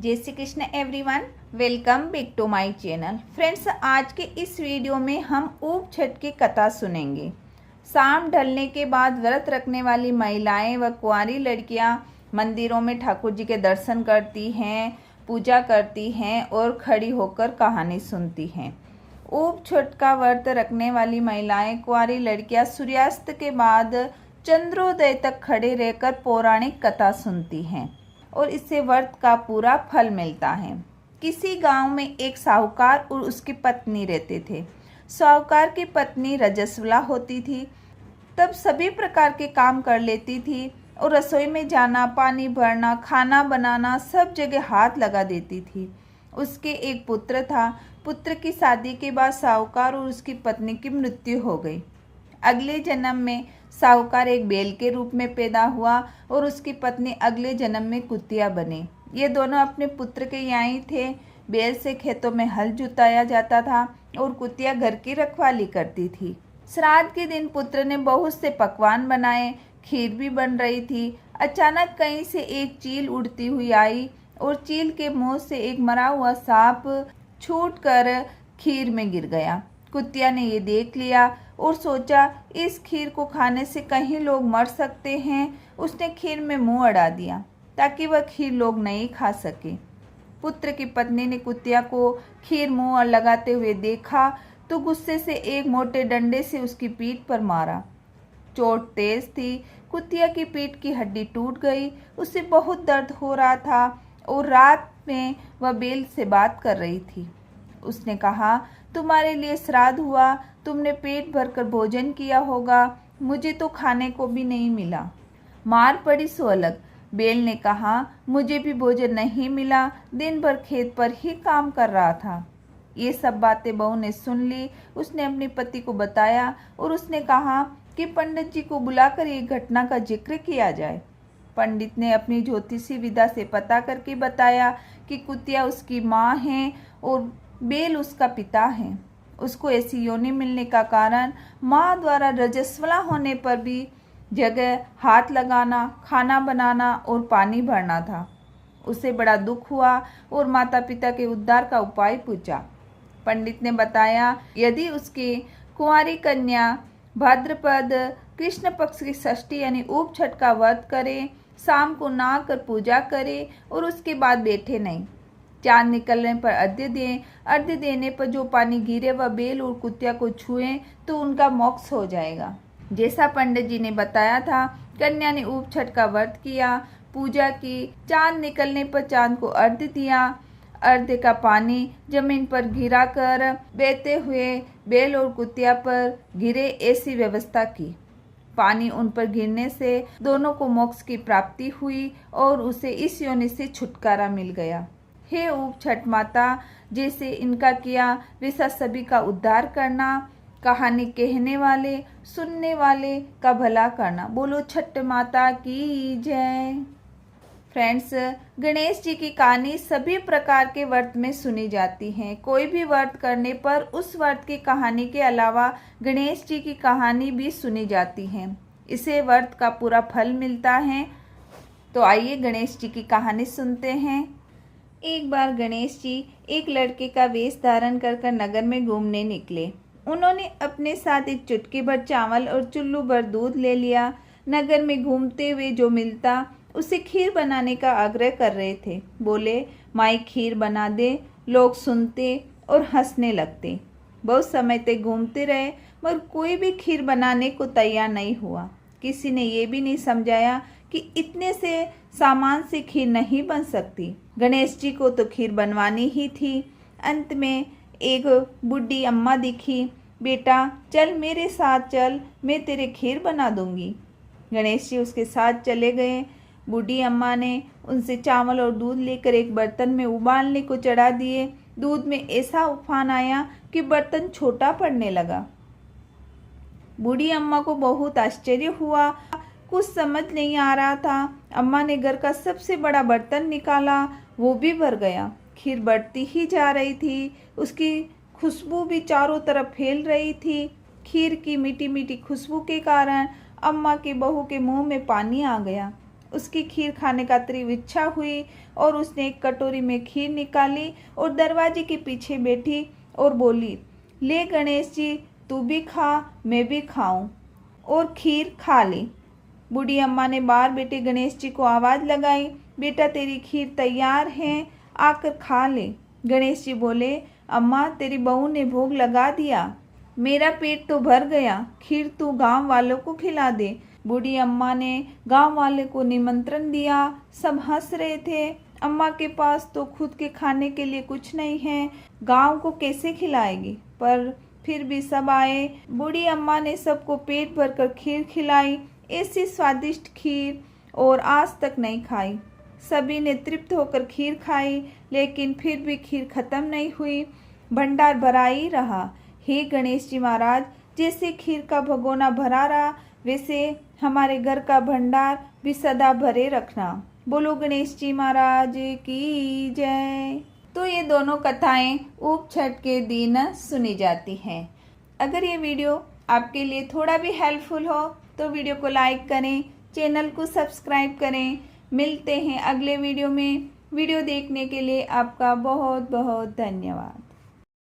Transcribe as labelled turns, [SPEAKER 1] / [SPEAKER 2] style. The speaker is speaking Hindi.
[SPEAKER 1] जय Shri Krishna everyone, welcome back to my channel. Friends, आज के इस वीडियो में हम ऊप छठ की कथा सुनेंगे। शाम ढलने के बाद व्रत रखने वाली महिलाएं व कुंवारी लड़कियां मंदिरों में ठाकुर जी के दर्शन करती हैं, पूजा करती हैं और खड़ी होकर कहानी सुनती हैं। ऊप छठ का व्रत रखने वाली महिलाएं कुंवारी लड़कियां सूर्यास्त के बाद चंद्रोदय तक खड़े रहकर पौराणिक कथा सुनती हैं और इससे व्रत का पूरा फल मिलता है। किसी गांव में एक साहूकार और उसकी पत्नी रहते थे। साहूकार की पत्नी रजस्वला होती थी, तब सभी प्रकार के काम कर लेती थी और रसोई में जाना, पानी भरना, खाना बनाना, सब जगह हाथ लगा देती थी। उसके एक पुत्र था। पुत्र की शादी के बाद साहूकार और उसकी पत्नी की मृत्यु हो गई। अगले जन्म में साहूकार एक बैल के रूप में पैदा हुआ और उसकी पत्नी अगले जन्म में कुतिया बने। ये दोनों अपने पुत्र के यहाँ ही थे। बैल से खेतों में हल जुताया जाता था और कुतिया घर की रखवाली करती थी। श्राद्ध के दिन पुत्र ने बहुत से पकवान बनाए, खीर भी बन रही थी। अचानक कहीं से एक चील उड़ती हुई आई और चील के मुंह से एक मरा हुआ सांप छूटकर खीर में गिर गया। कुतिया ने ये देख लिया और सोचा इस खीर को खाने से कहीं लोग मर सकते हैं। उसने खीर में मुंह अड़ा दिया ताकि वह खीर लोग नहीं खा सके। पुत्र की पत्नी ने कुतिया को खीर मुंह लगाते हुए देखा तो गुस्से से एक मोटे डंडे से उसकी पीठ पर मारा। चोट तेज थी। कुतिया की पीठ की हड्डी टूट गई। उसे बहुत दर्द हो रहा था और रात में वह बैल से बात कर रही थी। उसने कहा, तुम्हारे लिए श्राद्ध हुआ, तुमने पेट भरकर भोजन किया होगा, मुझे तो खाने को भी नहीं मिला। मार पड़ी सो अलग। बैल ने कहा, मुझे भी भोजन नहीं मिला, दिन भर खेत पर ही काम कर रहा था। ये सब बातें बहू ने सुन ली। उसने अपने पति को बताया और उसने कहा कि पंडित जी को बुलाकर ये घटना का जिक्र किया जाए। पंडित ने अपनी ज्योतिषी विद्या से पता करके बताया कि कुतिया उसकी माँ है और बैल उसका पिता है। उसको ऐसी योनि मिलने का कारण माँ द्वारा रजस्वला होने पर भी जगह हाथ लगाना, खाना बनाना और पानी भरना था। उसे बड़ा दुख हुआ और माता पिता के उद्धार का उपाय पूछा। पंडित ने बताया, यदि उसकी कुंवारी कन्या भाद्रपद कृष्ण पक्ष की षष्ठी यानी ऊप छठ का व्रत करे, शाम को नहाकर पूजा करे और उसके बाद बैठे नहीं, चांद निकलने पर अर्घ्य दें, अर्घ्य देने पर जो पानी गिरे वह बैल और कुतिया को छुए तो उनका मोक्ष हो जाएगा। जैसा पंडित जी ने बताया था, कन्या ने ऊप छठ का व्रत किया, पूजा की, चांद निकलने पर चांद को अर्घ्य दिया, अर्घ्य का पानी जमीन पर गिरा कर बहते हुए बैल और कुतिया पर गिरे, ऐसी व्यवस्था की। पानी उन पर गिरने से दोनों को मोक्ष की प्राप्ति हुई और उसे इस योनि से छुटकारा मिल गया। हे ऊप छठ माता, जैसे इनका किया वैसा सभी का उद्धार करना, कहानी कहने वाले सुनने वाले का भला करना। बोलो छठ माता की जय। फ्रेंड्स, गणेश जी की कहानी सभी प्रकार के व्रत में सुनी जाती है। कोई भी व्रत करने पर उस व्रत की कहानी के अलावा गणेश जी की कहानी भी सुनी जाती है। इसे व्रत का पूरा फल मिलता है। तो आइए गणेश जी की कहानी सुनते हैं। एक बार गणेश जी एक लड़के का वेश धारण कर नगर में घूमने निकले। उन्होंने अपने साथ एक चुटकी भर चावल और चुल्लू भर दूध ले लिया। नगर में घूमते हुए जो मिलता उसे खीर बनाने का आग्रह कर रहे थे। बोले, माई खीर बना दे। लोग सुनते और हंसने लगते। बहुत समय तक घूमते रहे मगर कोई भी खीर बनाने को तैयार नहीं हुआ। किसी ने ये भी नहीं समझाया कि इतने से सामान से खीर नहीं बन सकती। गणेश जी को तो खीर बनवानी ही थी। अंत में एक बूढ़ी अम्मा दिखी। बेटा चल मेरे साथ चल, मैं तेरे खीर बना दूंगी। गणेश जी उसके साथ चले गए। बूढ़ी अम्मा ने उनसे चावल और दूध लेकर एक बर्तन में उबालने को चढ़ा दिए। दूध में ऐसा उफान आया कि बर्तन छोटा पड़ने लगा। बूढ़ी अम्मा को बहुत आश्चर्य हुआ, कुछ समझ नहीं आ रहा था। अम्मा ने घर का सबसे बड़ा बर्तन निकाला, वो भी भर गया। खीर बढ़ती ही जा रही थी। उसकी खुशबू भी चारों तरफ फैल रही थी। खीर की मीठी मीठी खुशबू के कारण अम्मा के बहू के मुंह में पानी आ गया। उसकी खीर खाने का तीव्र इच्छा हुई और उसने एक कटोरी में खीर निकाली और दरवाजे के पीछे बैठी और बोली, ले गणेश जी, तू भी खा, मैं भी खाऊं, और खीर खा ली। बूढ़ी अम्मा ने बाहर बेटे गणेश जी को आवाज़ लगाई, बेटा तेरी खीर तैयार है, आकर खा ले। गणेश जी बोले, अम्मा तेरी बहू ने भोग लगा दिया, मेरा पेट तो भर गया, खीर तू गांव वालों को खिला दे। बूढ़ी अम्मा ने गांव वाले को निमंत्रण दिया। सब हंस रहे थे, अम्मा के पास तो खुद के खाने के लिए कुछ नहीं है, गांव को कैसे खिलाएगी। पर फिर भी सब आए। बूढ़ी अम्मा ने सबको पेट भरकर खीर खिलाई। ऐसी स्वादिष्ट खीर और आज तक नहीं खाई। सभी ने तृप्त होकर खीर खाई, लेकिन फिर भी खीर खत्म नहीं हुई, भंडार भरा ही रहा। हे गणेश जी महाराज, जैसे खीर का भगोना भरा रहा, वैसे हमारे घर का भंडार भी सदा भरे रखना। बोलो गणेश जी महाराज की जय। तो ये दोनों कथाएं ऊप छठ के दिन सुनी जाती हैं। अगर ये वीडियो आपके लिए थोड़ा भी हेल्पफुल हो तो वीडियो को लाइक करें, चैनल को सब्सक्राइब करें। मिलते हैं अगले वीडियो में। वीडियो देखने के लिए आपका बहुत बहुत धन्यवाद।